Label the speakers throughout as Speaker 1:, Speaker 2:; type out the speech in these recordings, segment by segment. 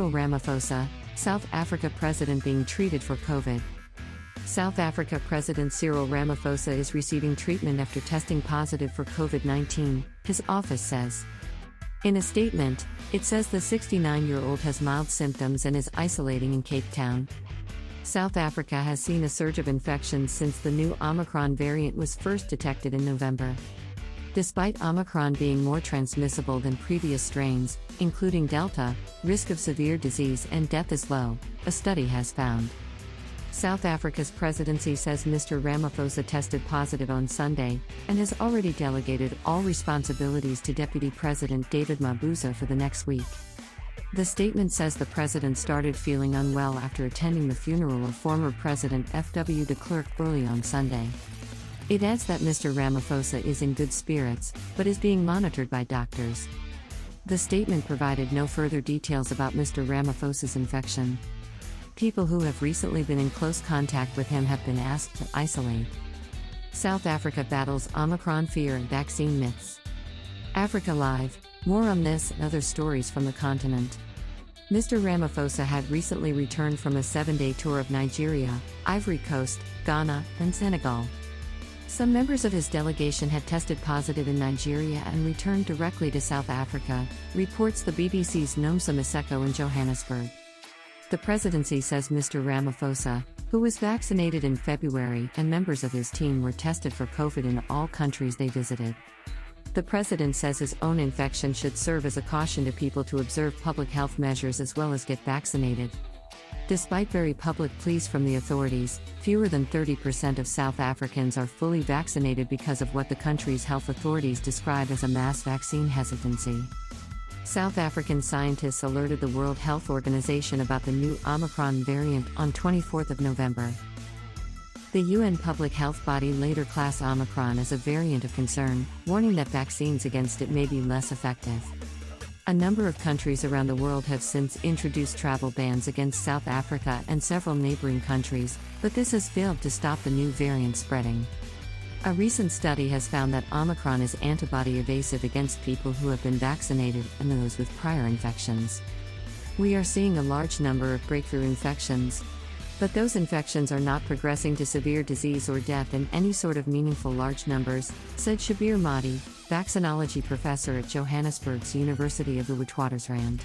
Speaker 1: Cyril Ramaphosa, South Africa President being treated for COVID. South Africa President Cyril Ramaphosa is receiving treatment after testing positive for COVID-19, his office says. In a statement, it says the 69-year-old has mild symptoms and is isolating in Cape Town. South Africa has seen a surge of infections since the new Omicron variant was first detected in November. Despite Omicron being more transmissible than previous strains, including Delta, risk of severe disease and death is low, a study has found. South Africa's presidency says Mr Ramaphosa tested positive on Sunday, and has already delegated all responsibilities to Deputy President David Mabuza for the next week. The statement says the president started feeling unwell after attending the funeral of former President F.W. de Klerk early on Sunday. It adds that Mr Ramaphosa is in good spirits, but is being monitored by doctors. The statement provided no further details about Mr Ramaphosa's infection. People who have recently been in close contact with him have been asked to isolate. South Africa battles Omicron fear and vaccine myths. Africa Live, more on this and other stories from the continent. Mr Ramaphosa had recently returned from a 7-day tour of Nigeria, Ivory Coast, Ghana, and Senegal. Some members of his delegation had tested positive in Nigeria and returned directly to South Africa, reports the BBC's Nomsa Maseko in Johannesburg. The presidency says Mr Ramaphosa, who was vaccinated in February, and members of his team were tested for COVID in all countries they visited. The president says his own infection should serve as a caution to people to observe public health measures as well as get vaccinated. Despite very public pleas from the authorities, fewer than 30% of South Africans are fully vaccinated because of what the country's health authorities describe as a mass vaccine hesitancy. South African scientists alerted the World Health Organization about the new Omicron variant on 24 November. The UN public health body later classed Omicron as a variant of concern, warning that vaccines against it may be less effective. A number of countries around the world have since introduced travel bans against South Africa and several neighboring countries, but this has failed to stop the new variant spreading. A recent study has found that Omicron is antibody evasive against people who have been vaccinated and those with prior infections. We are seeing a large number of breakthrough infections, but those infections are not progressing to severe disease or death in any sort of meaningful large numbers, said Shabir Mahdi, vaccinology professor at Johannesburg's University of the Witwatersrand.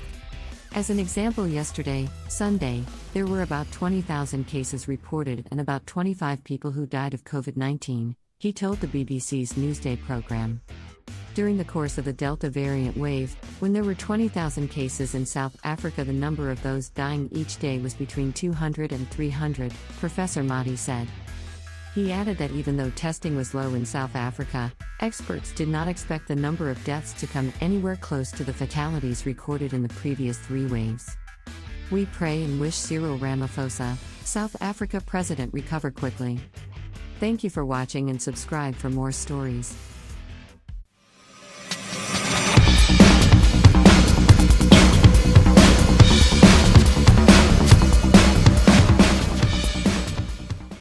Speaker 1: As an example, yesterday, Sunday, there were about 20,000 cases reported and about 25 people who died of COVID-19, he told the BBC's Newsday program. During the course of the Delta variant wave, when there were 20,000 cases in South Africa, the number of those dying each day was between 200 and 300, Professor Mahdi said. He added that even though testing was low in South Africa, experts did not expect the number of deaths to come anywhere close to the fatalities recorded in the previous 3 waves. We pray and wish Cyril Ramaphosa, South Africa president, recover quickly. Thank you for watching and subscribe for more stories.